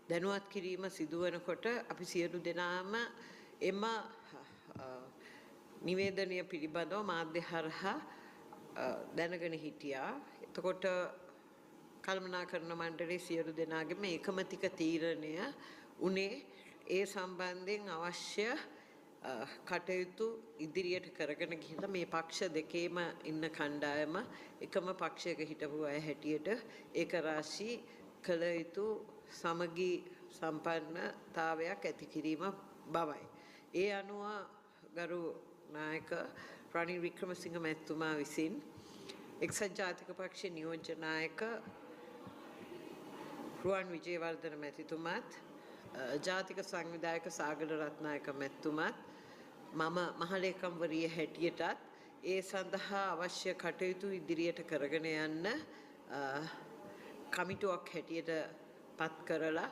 දැනුවත් කිරීම සිදු වෙනකොට අපි සියලු දෙනාම එම නිවේදනය පිළිබඳව මාධ්‍ය හරහා දැනගෙන හිටියා. එතකොට කළමනාකරණ මණ්ඩලයේ සියලු දෙනාගේම ඒකමතික තීරණය උනේ ඒ සම්බන්ධයෙන් අවශ්‍ය කටයුතු ඉදිරියට කරගෙන ගිහිල්ලා මේ පක්ෂ දෙකේම ඉන්න කණ්ඩායම එකම පක්ෂයක හිටපු අය හැටියට ඒක රාශී කළ යුතු සමගී සම්පන්නතාවයක් ඇති කිරීම බවයි. ඒ අනුව ගරු නායක රනිල් වික්‍රමසිංහ මැතිතුමා විසින් එක්සත් ජාතික පක්ෂයේ නියෝජ්‍ය නායක රුවන් විජේවර්ධන මැතිතුමාත් ජාතික සංවිධායක සාගර රත්නායක මැතිතුමාත් මම මහලේකම්වරිය හැටියටත් ඒ සඳහා අවශ්‍ය කටයුතු ඉදිරියට කරගෙන යන්න කමිටුවක් හැටියට පත් කරලා